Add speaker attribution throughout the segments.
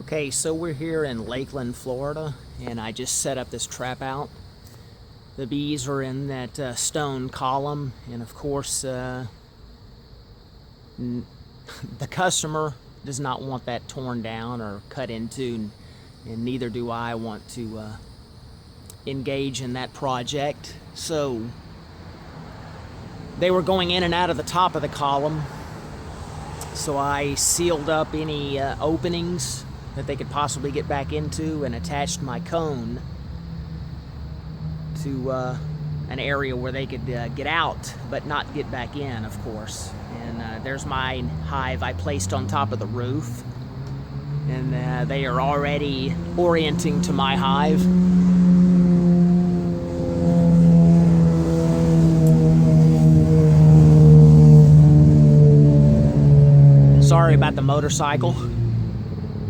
Speaker 1: Okay, so we're here in Lakeland, Florida, and I just set up this trap out. The bees are in that stone column, and of course the customer does not want that torn down or cut into, and neither do I want to engage in that project. So they were going in and out of the top of the column, so I sealed up any openings that they could possibly get back into and attached my cone to an area where they could get out but not get back in, of course. And there's my hive I placed on top of the roof, and they are already orienting to my hive. Sorry about the motorcycle.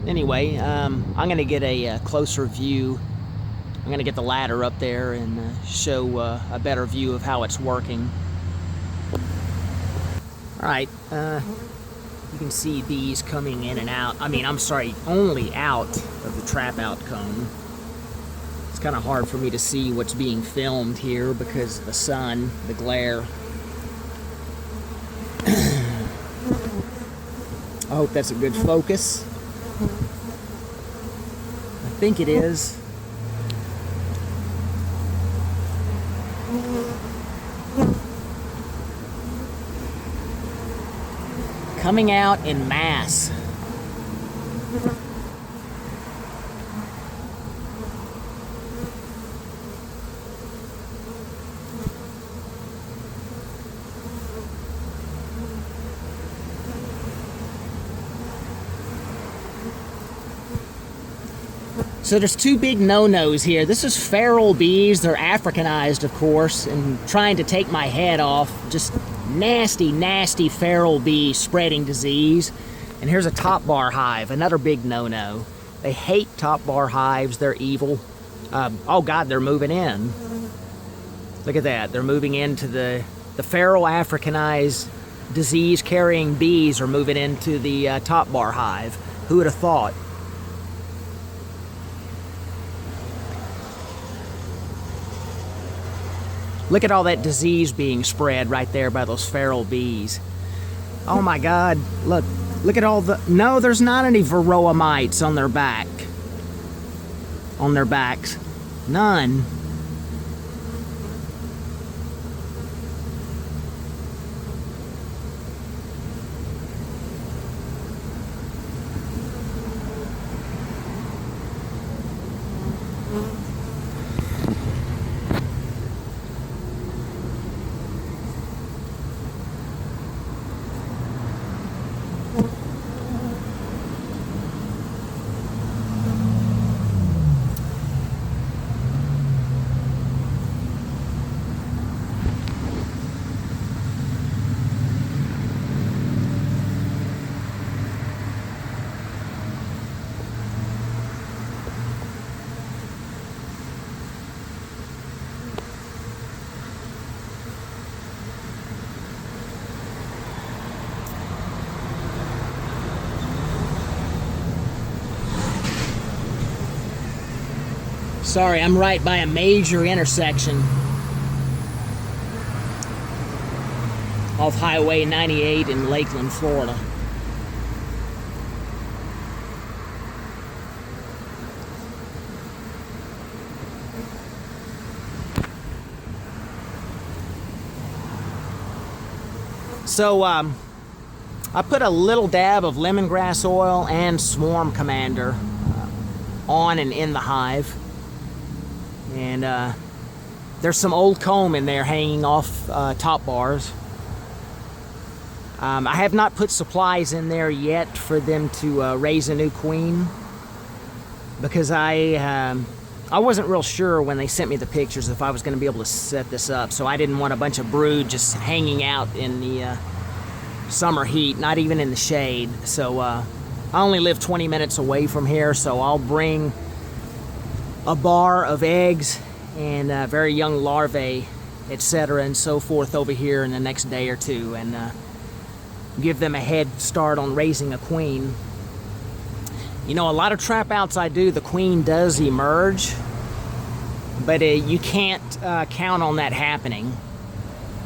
Speaker 1: Anyway, I'm going to get a closer view. I'm going to get the ladder up there and show a better view of how it's working. Alright, you can see bees coming in and out. Only out of the trap out cone. It's kind of hard for me to see what's being filmed here because of the sun, the glare. I hope that's a good focus. I think it is. Coming out in mass. So there's two big no-nos here. This is feral bees. They're Africanized, of course, and trying to take my head off. Just nasty, nasty feral bee spreading disease. And here's a top bar hive, another big no-no. They hate top bar hives. They're evil. Oh God, they're moving in. Look at that. They're moving into the feral Africanized disease-carrying bees are moving into the top bar hive. Who would have thought? Look at all that disease being spread right there by those feral bees. Oh my God, look at all the... No, there's not any varroa mites on their back. On their backs. None. Sorry, I'm right by a major intersection off Highway 98 in Lakeland, Florida. So, I put a little dab of lemongrass oil and Swarm Commander on and in the hive. And there's some old comb in there hanging off top bars. I have not put supplies in there yet for them to raise a new queen, because I wasn't real sure when they sent me the pictures if I was going to be able to set this up, so I didn't want a bunch of brood just hanging out in the summer heat, not even in the shade. So I only live 20 minutes away from here, so I'll bring a bar of eggs and very young larvae, etc. and so forth over here in the next day or two, and give them a head start on raising a queen. You know, a lot of trap outs I do, the queen does emerge, but you can't count on that happening.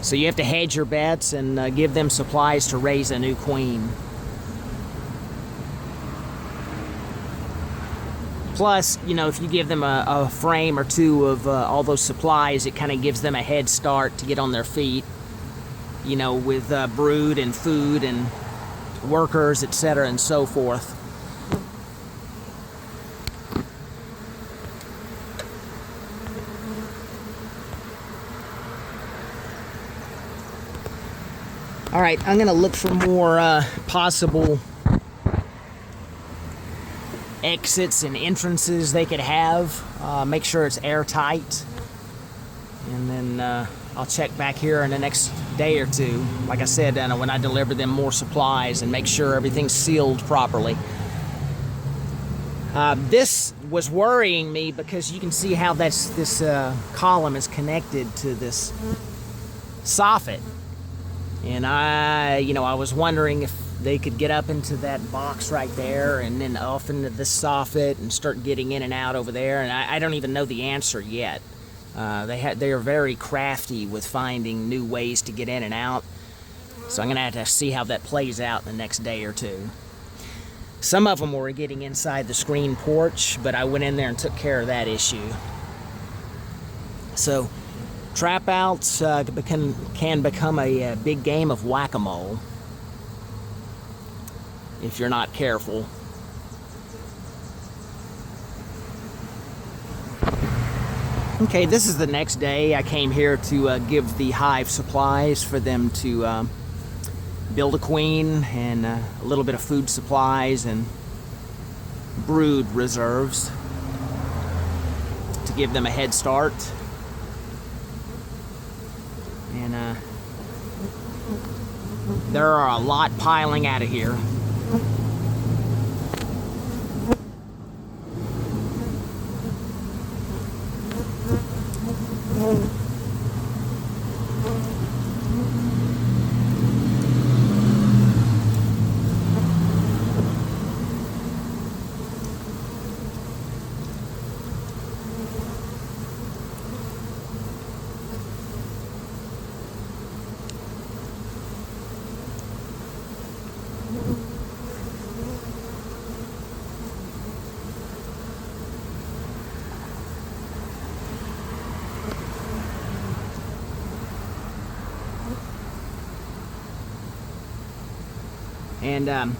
Speaker 1: So you have to hedge your bets and give them supplies to raise a new queen. Plus, you know, if you give them a frame or two of all those supplies, it kind of gives them a head start to get on their feet, you know, with brood and food and workers, etc., and so forth. All right, I'm going to look for more possible exits and entrances they could have. Make sure it's airtight. And then I'll check back here in the next day or two, like I said, when I deliver them more supplies, and make sure everything's sealed properly. This was worrying me because you can see how this column is connected to this soffit. And I was wondering if they could get up into that box right there and then off into the soffit and start getting in and out over there. And I don't even know the answer yet. They are very crafty with finding new ways to get in and out. So I'm going to have to see how that plays out in the next day or two. Some of them were getting inside the screen porch, but I went in there and took care of that issue. So trap outs can become a big game of whack-a-mole if you're not careful. Okay, this is the next day. I came here to give the hive supplies for them to build a queen, and a little bit of food supplies and brood reserves to give them a head start. And there are a lot piling out of here. And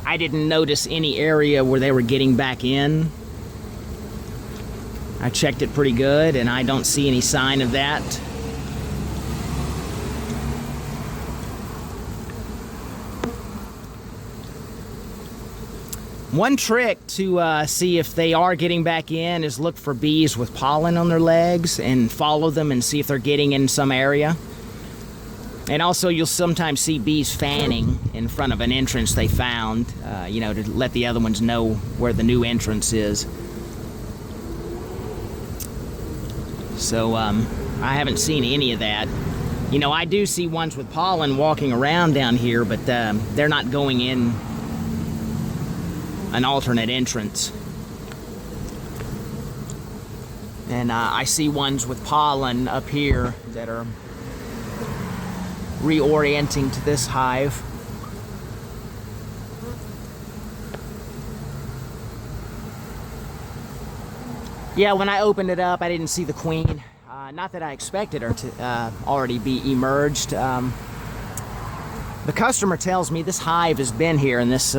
Speaker 1: I didn't notice any area where they were getting back in. I checked it pretty good, and I don't see any sign of that. One trick to see if they are getting back in is look for bees with pollen on their legs and follow them and see if they're getting in some area. And also, you'll sometimes see bees fanning in front of an entrance they found, to let the other ones know where the new entrance is. So, I haven't seen any of that. You know, I do see ones with pollen walking around down here, but they're not going in an alternate entrance. And I see ones with pollen up here that are reorienting to this hive. Yeah, when I opened it up, I didn't see the queen. Not that I expected her to already be emerged. The customer tells me this hive has been here in this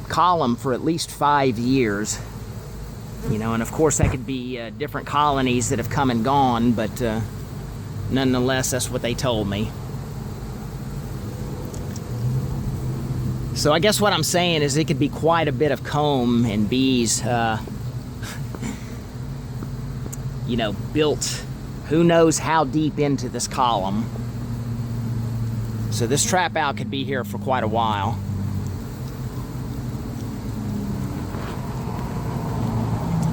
Speaker 1: column for at least 5 years. You know, and of course that could be different colonies that have come and gone, but nonetheless, that's what they told me. So I guess what I'm saying is it could be quite a bit of comb and bees, built who knows how deep into this column. So this trap out could be here for quite a while.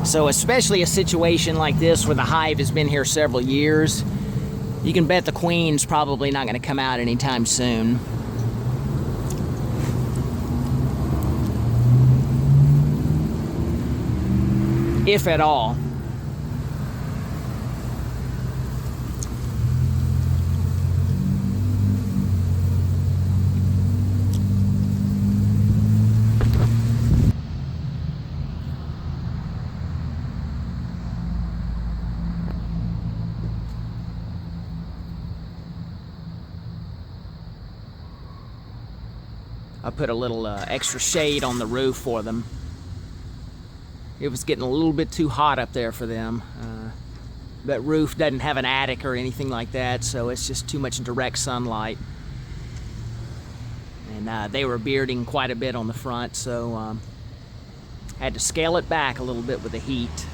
Speaker 1: So especially a situation like this where the hive has been here several years, you can bet the queen's probably not going to come out anytime soon. if at all. I put a little extra shade on the roof for them. It was getting a little bit too hot up there for them. That roof doesn't have an attic or anything like that, so it's just too much direct sunlight. And they were bearding quite a bit on the front, so had to scale it back a little bit with the heat.